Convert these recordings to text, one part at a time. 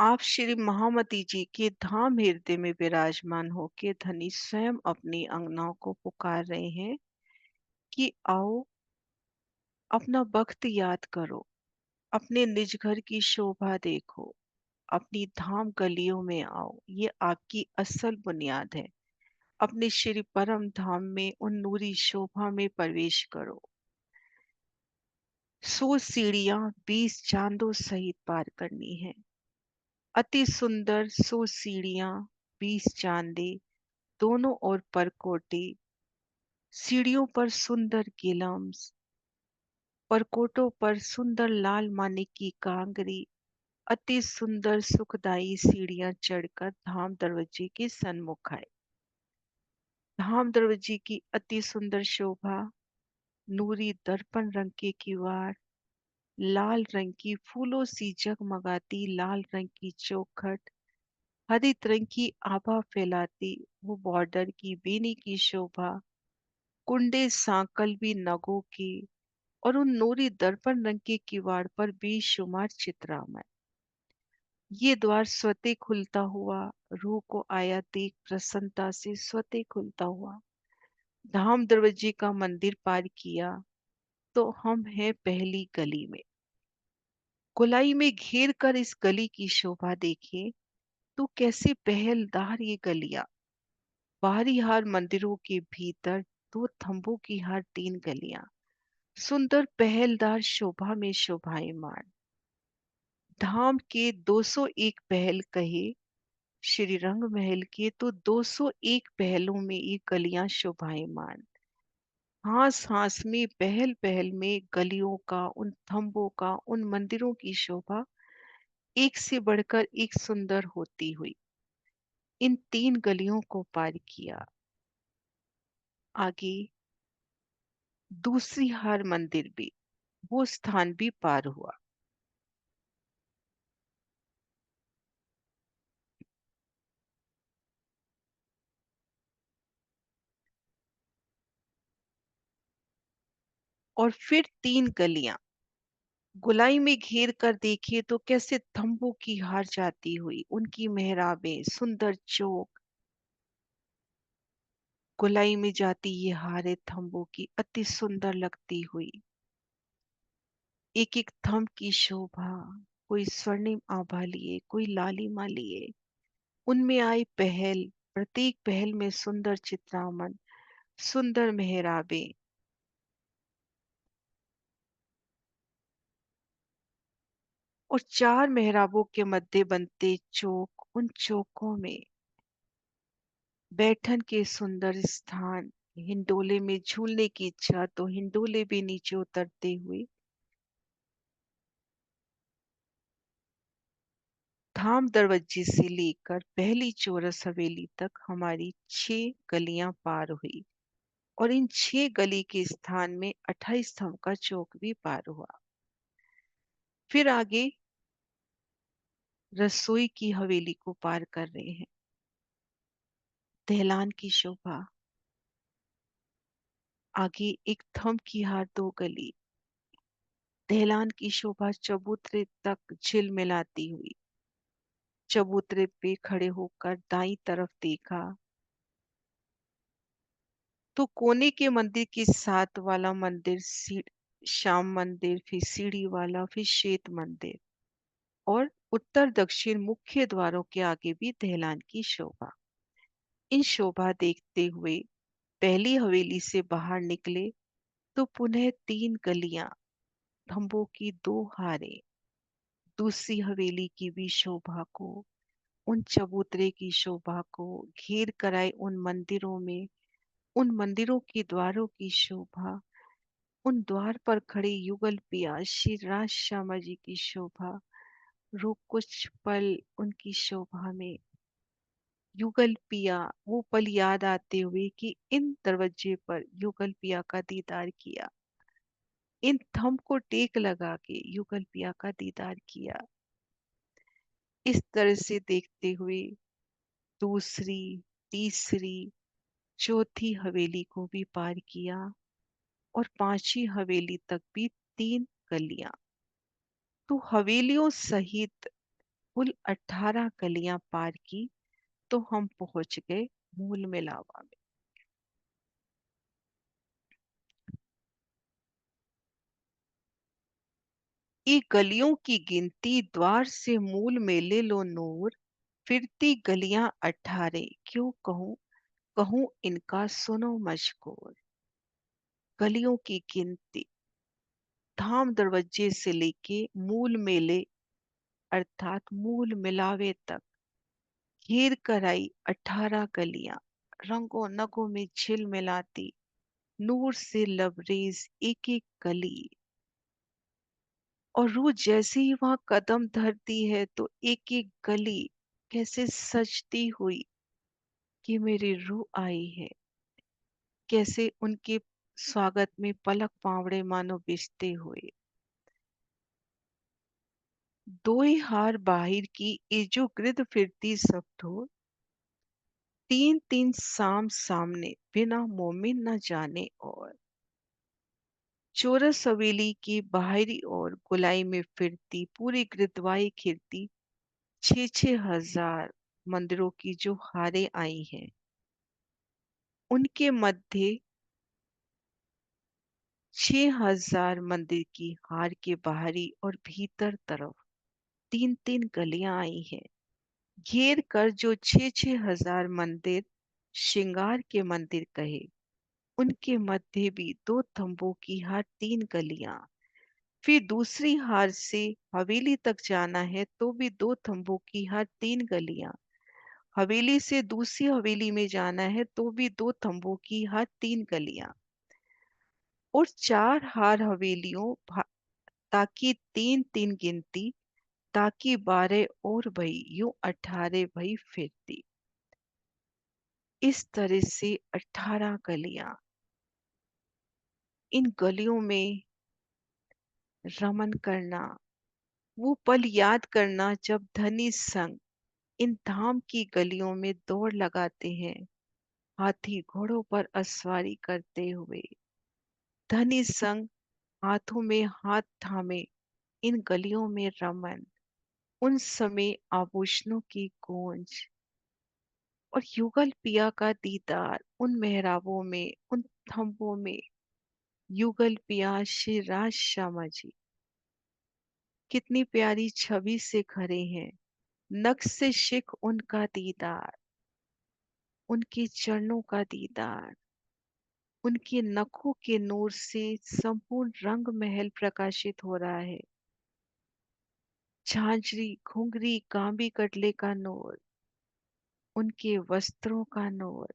आप श्री महामती जी के धाम हृदय में विराजमान होके धनी स्वयं अपनी अंगनाओं को पुकार रहे हैं कि आओ, अपना वक्त याद करो, अपने निज घर की शोभा देखो, अपनी धाम गलियों में आओ। ये आपकी असल बुनियाद है। अपने श्री परम धाम में उन नूरी शोभा में प्रवेश करो। 100 सीढ़ियां 20 चांदों सहित पार करनी है। अति सुंदर 100 सीढ़ियां 20 चांदे दोनों ओर परकोटे। सीढ़ियों पर सुंदर गिलम्स, परकोटों पर सुंदर लाल मानिक की कांगरी। अति सुंदर सुखदाई सीढ़ियां चढ़कर धाम दरवाजे के सन्मुख आए। धाम दरवाजे की अति सुंदर शोभा, नूरी दर्पण रंग के किवाड़, लाल रंग की फूलों सी जगमगाती लाल रंग की चौखट, हरित रंग की आभा फैलाती वो बॉर्डर की बेनी की शोभा, कुंडे सांकल भी नगों की, और उन नूरी दर्पण रंग के किवाड़ पर बेशुमार चित्रामय। ये द्वार स्वतः खुलता हुआ, रूह को आया देख प्रसन्नता से स्वतः खुलता हुआ धाम दरवाजे का मंदिर पार किया तो हम हैं पहली गली में। गोलाई में घेर कर इस गली की शोभा देखिए तो कैसे पहलदार ये गलियां। बाहरी हार मंदिरों के भीतर दो थंबों की हर 3 गलियां, सुंदर पहलदार शोभा में शोभायमान। धाम के 201 पहल कहे श्री रंग महल के तो 201 पहलों में ये गलियां शोभायमान। हास हास में पहल पहल में गलियों का, उन थंबों का, उन मंदिरों की शोभा एक से बढ़कर एक सुंदर होती हुई इन 3 गलियों को पार किया। आगे दूसरी हार मंदिर भी, वो स्थान भी पार हुआ। और फिर 3 गलियां गोलाई में घेर कर देखे तो कैसे तंबू की हार जाती हुई, उनकी मेहराबें, सुंदर चौक, गोलाई में जाती ये हारे थंबों की अति सुंदर लगती हुई। एक एक थंब की शोभा, कोई स्वर्णिम आभा लिए, कोई लालिमा लिए, उनमें आई पहल, प्रत्येक पहल में सुंदर चित्रामन, सुंदर मेहराबें, और 4 मेहराबों के मध्य बनते चौक, उन चौकों में बैठन के सुंदर स्थान, हिंडोले में झूलने की इच्छा तो हिंडोले भी नीचे उतरते हुए धाम दरवाजे से लेकर पहली चौरस हवेली तक हमारी 6 गलियां पार हुई, और इन 6 गली के स्थान में 28 स्तंभ का चौक भी पार हुआ। फिर आगे रसोई की हवेली को पार कर रहे हैं। दहलान की शोभा, आगे एक थंब की हार 2 गली, दहलान की शोभा चबूतरे तक झिलमिलाती हुई। चबूतरे पे खड़े होकर दाईं तरफ देखा तो कोने के मंदिर के साथ वाला मंदिर, श्याम मंदिर, फिर सीढ़ी वाला, फिर श्वेत मंदिर, और उत्तर दक्षिण मुख्य द्वारों के आगे भी दहलान की शोभा। इन शोभा देखते हुए पहली हवेली से बाहर निकले तो पुनः 3 गलियां, खंभों की 2 हारें, दूसरी हवेली की भी शोभा को, उन चबूतरे की शोभा को घेर कर आए, उन मंदिरों में, उन मंदिरों के द्वारों की शोभा, उन द्वार पर खड़े युगल पिया श्री राज श्यामा जी की शोभा, रुक कुछ पल उनकी शोभा में। युगल पिया, वो पल याद आते हुए कि इन दरवाजे पर युगल पिया का दीदार किया, इन थंब को टेक लगा के युगल पिया का दीदार किया। इस तरह से देखते हुए दूसरी, तीसरी, चौथी हवेली को भी पार किया, और 5वीं हवेली तक भी 3 गलियां। तो हवेलियों सहित कुल 18 गलियां पार की तो हम पहुंच गए मूल मिलावा में। ये गलियों की गिनती द्वार से मूल में ले लो नूर, फिरती गलियां 18 क्यों कहूँ, कहूँ इनका सुनो मशहूर। गलियों की गिनती धाम दरवाजे से लेके मूल मेले अर्थात मूल मिलावे तक घेर कर आई 18 गलियां, रंगों नगों में झिलमिलाती नूर से लबरेज एक एक गली। और रूह जैसे ही वहां कदम धरती है तो एक एक गली कैसे सजती हुई कि मेरी रूह आई है। कैसे उनके स्वागत में पलक पावड़े मानो बिछते हुए। दो ही हार बाहिर की इजो गिर्द फिरती सब धो, तीन तीन साम सामने बिना मोमिन न जाने और। चोरस हवेली की बाहरी ओर गोलाई में फिरती पूरी गिरदवाई खिरती 6,6 हजार मंदिरों की जो हारें आई हैं, उनके मध्य 6,000 मंदिर की हार के बाहरी और भीतर तरफ तीन तीन गलियां आई हैं, घेर कर जो 6,6 हजार मंदिर श्रृंगार के मंदिर कहे। उनके मध्य भी दो तंबू की हार तीन गलियां। फिर दूसरी हार से हवेली तक जाना है तो भी दो तंबू की हार तीन गलियां। हवेली से दूसरी हवेली में जाना है तो भी दो तंबू की हार तीन गलियां। और चार हार हवेलियों ताकि तीन तीन गिनती, ताकि 12 और भई यूं 18 भई फिरती। इस तरह से 18 गलियां। इन गलियों में रमन करना, वो पल याद करना जब धनी संग इन धाम की गलियों में दौड़ लगाते हैं, हाथी घोड़ों पर असवारी करते हुए। धनी संग हाथों में हाथ थामे इन गलियों में रमन, उन समय आभूषणों की गूंज और युगल पिया का दीदार उन मेहराबों में, उन थंबों में। युगल पिया श्री राज श्यामा जी कितनी प्यारी छवि से खड़े हैं। नक्श से शिख उनका दीदार, उनके चरणों का दीदार, उनके नखों के नूर से संपूर्ण रंग महल प्रकाशित हो रहा है। झांझरी घुंघरी कांबी कटले का नूर, उनके वस्त्रों का नूर,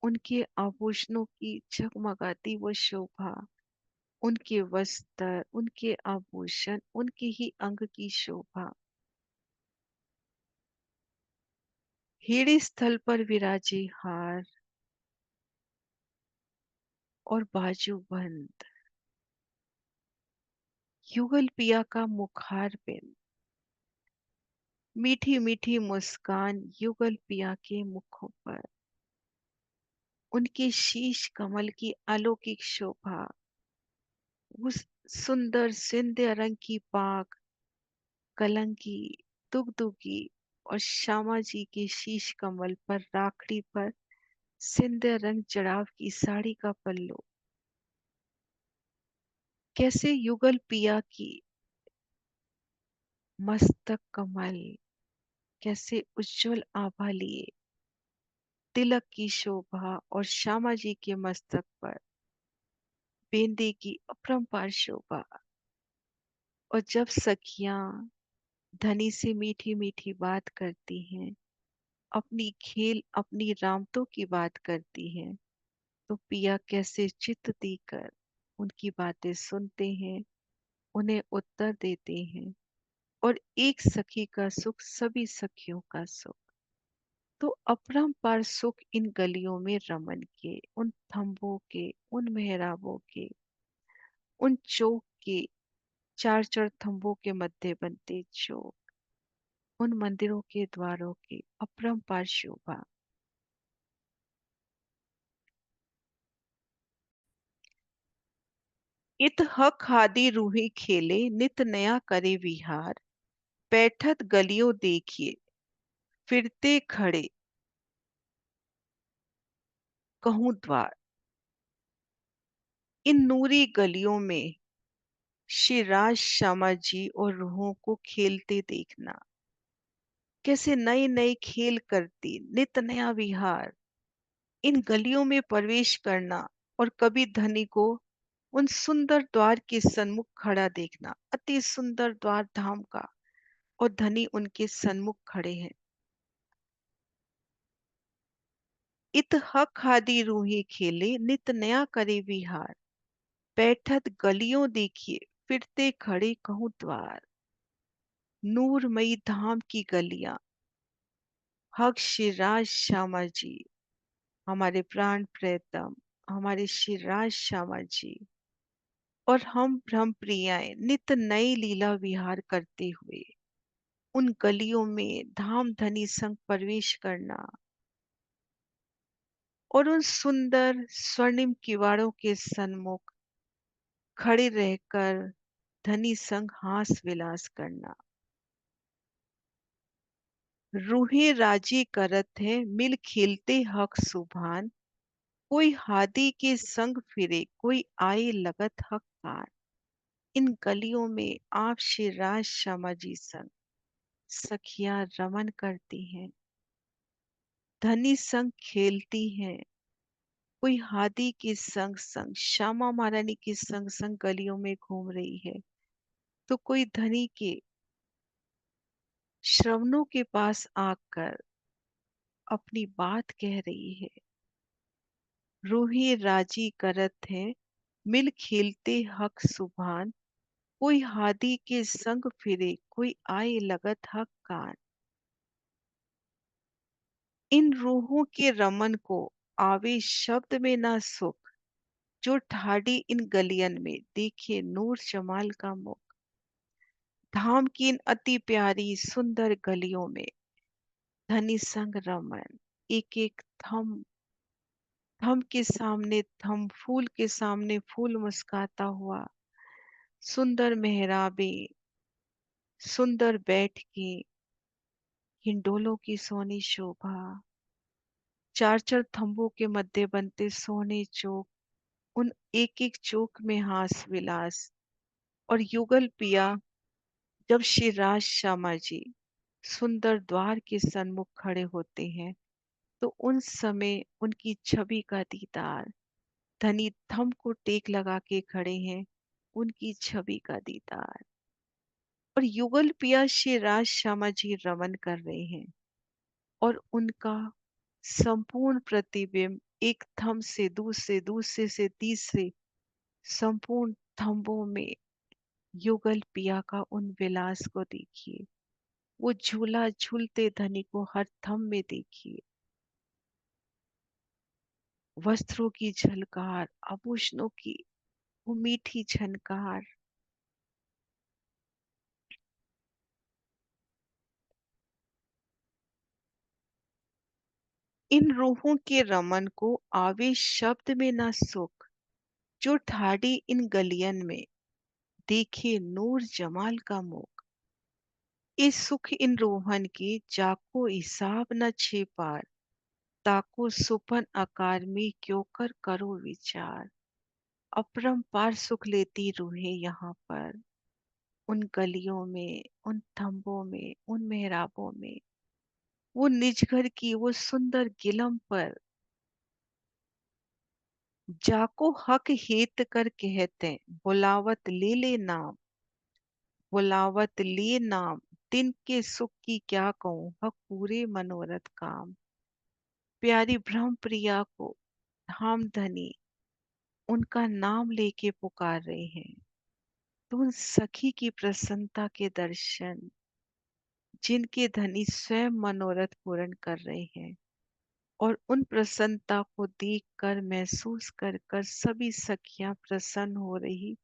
उनके आभूषणों की झगमगाती वो शोभा, उनके वस्त्र, उनके आभूषण, उनके ही अंग की शोभा। हेड़ी स्थल पर विराजे हार और बाजू बंद, युगल पिया का मुखार बिंद, मीठी मीठी मुस्कान युगल पिया के मुखों पर, उनके शीश कमल की अलौकिक शोभा, उस सुंदर सिंध्य रंग की पाग, कलंकी दुगदुगी और श्यामा जी के शीश कमल पर राखड़ी पर सिंध्य रंग जड़ाव की साड़ी का पल्लू। कैसे युगल पिया की मस्तक कमल, कैसे उज्जवल आभा लिए तिलक की शोभा और श्यामा जी के मस्तक पर बेंदे की अपरंपार शोभा। और जब सखियां धनी से मीठी मीठी बात करती हैं, अपनी खेल अपनी रामतों की बात करती हैं, तो पिया कैसे चित्त देकर उनकी बातें सुनते हैं, उन्हें उत्तर देते हैं। और एक सखी का सुख सभी सखियों का सुख। तो अपरंपार सुख इन गलियों में रमन के, उन थंबों के, उन मेहराबों के, उन चौक के, चार चार थंबों के मध्य बनते चौक, उन मंदिरों के द्वारों की अपरंपार शोभा। इत हक हादी रूही खेले नित नया करे विहार, बैठत गलियों देखिए, फिरते खड़े कहूँ द्वार। इन नूरी गलियों में श्री राज श्यामा जी और रूहों को खेलते देखना, कैसे नए नए खेल करती नित नया विहार। इन गलियों में प्रवेश करना और कभी धनी को उन सुंदर द्वार के सन्मुख खड़ा देखना। अति सुंदर द्वार धाम का, और धनी उनके सन्मुख खड़े हैं। इत हक हादी रूही खेले, नित नया करे विहार। बैठत गलियों देखिए, फिरते खड़े कहूँ द्वार। नूरमयी धाम की गलियां, हक श्री राज श्यामा जी, हमारे प्राण प्रियतम, हमारे श्री राज श्यामा जी। और हम ब्रह्म प्रियाएं नित नई लीला विहार करते हुए उन गलियों में धाम धनी संग प्रवेश करना, और उन सुंदर स्वर्णिम किवाड़ों के सन्मुख खड़े रहकर धनी संग हास विलास करना। रूहे राजी करत है मिल खेलते हक सुभान। कोई हादी के संग फिरे, कोई आए लगत हक पार। इन गलियों में आप श्री राज श्यामा जी संग सखियां रमन करती हैं, धनी संग खेलती हैं। कोई हादी के संग संग श्यामा महारानी के संग संग गलियों में घूम रही है, तो कोई धनी के श्रवणों के पास आकर अपनी बात कह रही है। रूही राजी करत है मिल खेलते हक सुभान। कोई हादी के संग फिरे, कोई आए लगत हक कान। इन रूहों के रमन को आवे शब्द में ना सुख। जो ठाडी इन गलियन में देखे नूर जमाल का मुख। धाम की इन अति प्यारी सुंदर गलियों में धनी संग रमन। एक एक थम थम के सामने थम, फूल के सामने फूल मुस्काता हुआ। सुंदर मेहराबे, सुंदर बैठके, हिंडोलों की सोनी शोभा। चार चार थंबों के मध्य बनते सोने चौक, उन एक एक चौक में हास विलास। और युगल पिया जब श्री राज श्यामा जी सुंदर द्वार के सन्मुख खड़े होते हैं, तो उन समय उनकी छवि का दीदार। धनी थम को टेक लगा के खड़े हैं, उनकी छवि का दीदार। और युगल पिया श्री राज श्यामा जी रमन कर रहे हैं, और उनका संपूर्ण प्रतिबिंब एक थम से दूसरे, दूसरे से तीसरे, संपूर्ण थंबों में युगल पिया का उन विलास को देखिए। वो झूला झूलते धनी को हर थम में देखिए। वस्त्रों की झलकार, आभूषणों की वो मीठी झनकार। इन रूहों के रमन को आवे शब्द में ना सुख। जो ठाड़ी इन गलियन में देखे नूर जमाल का मुख। इस सुख इन रोहन के जाको हिसाब न छे पार। ताको सुपन आकार में क्यों कर करो विचार। अपरंपार सुख लेती रूहें यहाँ पर, उन गलियों में, उन थंबों में, उन मेहराबों में। वो निज घर की वो सुंदर गिलम पर जाको हक हेत कर कहते, बुलावत ले ले नाम। बुलावत ले नाम, दिन के सुख की क्या कहूँ, हक पूरे मनोरथ काम। प्यारी ब्रह्म प्रिया को धाम धनी उनका नाम लेके पुकार रहे हैं, तो उन सखी की प्रसन्नता के दर्शन, जिनके धनी स्वयं मनोरथ पूर्ण कर रहे हैं, और उन प्रसन्नता को देखकर महसूस कर कर सभी सखियां प्रसन्न हो रही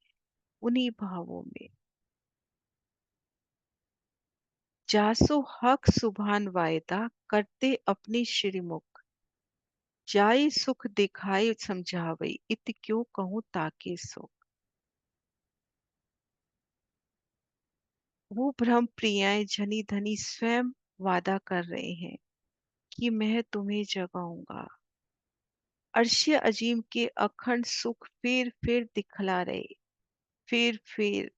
उन्हीं भावों में। जासो हक सुभान वायदा करते अपने श्रीमुख। जाय सुख दिखाए समझावई, इत क्यों कहूँ ताके सुख। वो भ्रम प्रियाएं जनी धनी स्वयं वादा कर रहे हैं कि मैं तुम्हें जगाऊंगा। अर्श अजीम के अखंड सुख फिर दिखला रहे, फिर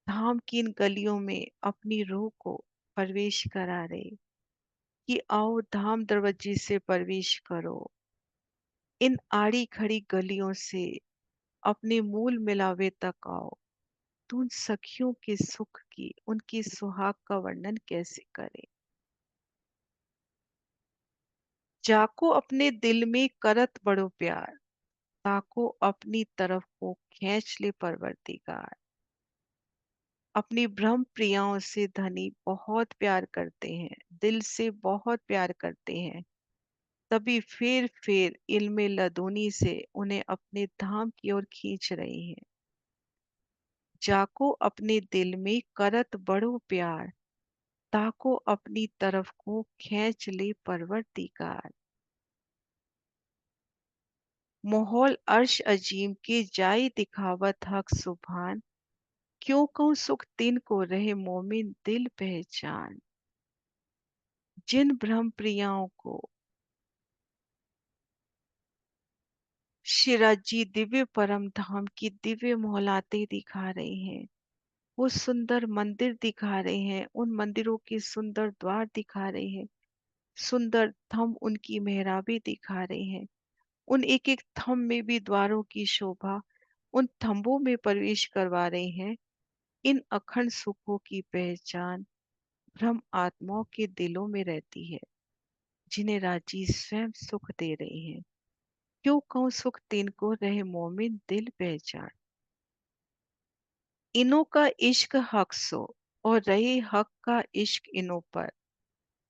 धाम की इन गलियों में अपनी रूह को प्रवेश करा रहे कि आओ धाम दरवाजे से प्रवेश करो, इन आड़ी खड़ी गलियों से अपने मूल मिलावे तक आओ। तो उन सखियों के सुख की, उनकी सुहाग का वर्णन कैसे करें। जाको अपने दिल में करत बड़ो प्यार, ताको अपनी तरफ को खींच ले परवरदिगार। अपनी ब्रह्म प्रियाओं से धनी बहुत प्यार करते हैं, दिल से बहुत प्यार करते हैं, तभी फिर इल्मे लदुनी से उन्हें अपने धाम की ओर खींच रही हैं। जाको अपने दिल में करत बड़ो प्यार, ताको अपनी तरफ को खींच ले परवरदिगार। माहौल अर्श अजीम के जाय दिखावत हक सुभान, क्यों कहूँ सुख तिन को रहे मोमिन दिल पहचान। जिन ब्रह्म प्रियाओं को शिराजी दिव्य परम धाम की दिव्य मोहलाते दिखा रहे हैं, वो सुंदर मंदिर दिखा रहे हैं, उन मंदिरों के सुंदर द्वार दिखा रहे हैं, सुंदर थंब उनकी मेहराबें दिखा रहे हैं, उन एक एक थंब में भी द्वारों की शोभा, उन थंबों में प्रवेश करवा रहे हैं। इन अखंड सुखों की पहचान ब्रह्म आत्माओं के दिलों में रहती है, जिन्हें राजी स्वयं सुख दे रहे हैं। क्यों कहूँ सुख तिनको रहे मोमिन दिल पहचान। इनों का इश्क हक सो, और रहे हक का इश्क इनों पर।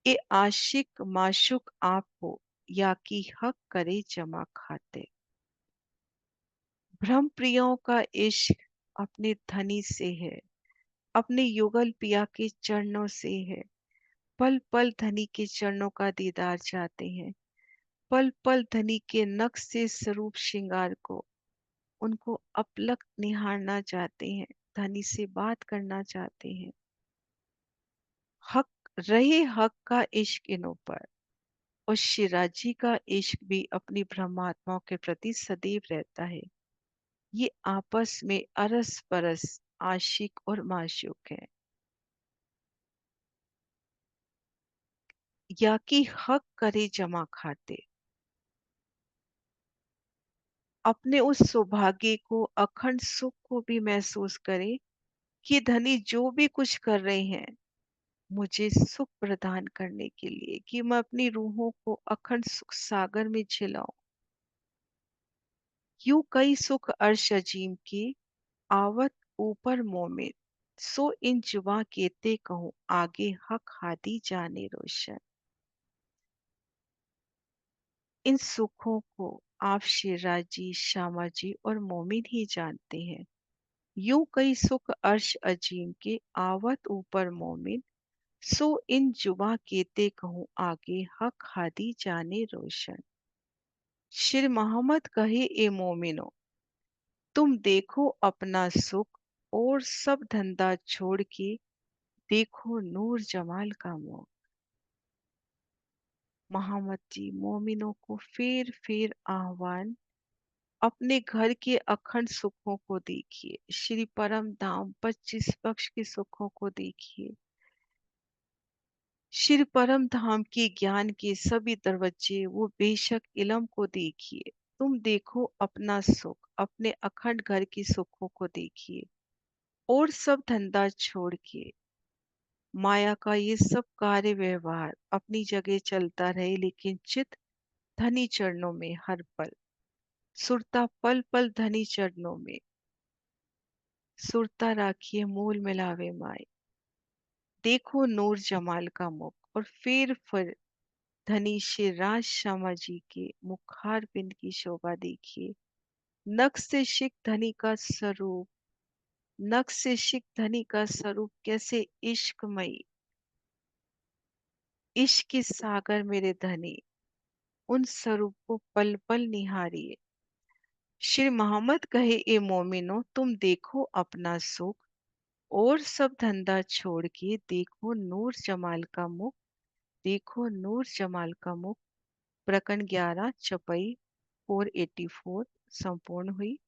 ए आशिक माशुक आप हो, या कि हक करे जमा खाते। ब्रह्म प्रियों का इश्क अपने धनी से है, अपने युगल पिया के चरणों से है। पल पल धनी के चरणों का दीदार चाहते हैं, पल पल धनी के नक्श से स्वरूप श्रृंगार को, उनको अपलक निहारना चाहते हैं, धनी से बात करना चाहते हैं। हक रहे हक का इश्क इनों पर, और शिराजी का इश्क भी अपनी ब्रह्मात्माओं के प्रति सदैव रहता है। ये आपस में अरस परस आशिक और माशूक है, या कि हक करे जमा खाते। अपने उस सौभाग्य को, अखंड सुख को भी महसूस करें कि धनी जो भी कुछ कर रहे हैं मुझे सुख प्रदान करने के लिए, कि मैं अपनी रूहों को अखंड सुख सागर में झिलाऊं। यूं कई सुख अर्श अजीम की आवत ऊपर मोमिन, सो इन जुबा केते कहूँ आगे हक हादी जाने रोशन। इन सुखों को आप शिराजी, शामाजी और मोमिन ही जानते हैं। यूं कई सुख अर्श अजीम के आवत ऊपर मोमिन, सो इन जुबा केते कहूँ आगे हक हादी जाने रोशन। शेर मोहम्मद कहे ए मोमिनो, तुम देखो अपना सुख और सब धंधा छोड़ के देखो नूर जमाल का मुंह। मोहम्मद जी मोमिनों को फिर आह्वान, अपने घर के अखंड सुखों को देखिए, श्री परम धाम 25 पक्ष के सुखों को देखिए, श्री परम धाम के ज्ञान के सभी दरवाजे, वो बेशक इलम को देखिए। तुम देखो अपना सुख, अपने अखंड घर के सुखों को देखिए, और सब धंधा छोड़ के माया का ये सब कार्य व्यवहार अपनी जगह चलता रहे, लेकिन चित धनी चरणों में हर पल, सुरता पल पल धनी चरणों में, सुरता राखिए मूल मिलावे माए। देखो नूर जमाल का मुख, और फिर धनी शिवराज शर्मा जी के मुखार बिंद की शोभा देखिए। नख से शिक धनी का स्वरूप, नख से शिक धनी का स्वरूप कैसे इश्कमयी, इश्क के सागर मेरे धनी, उन स्वरूप को पल पल निहारिए। श्री मोहम्मद कहे ए मोमिनो, तुम देखो अपना सुख और सब धंधा छोड़ के देखो नूर जमाल का मुख, देखो नूर जमाल का मुख। प्रकरण 11 चौपाई 484 संपूर्ण हुई।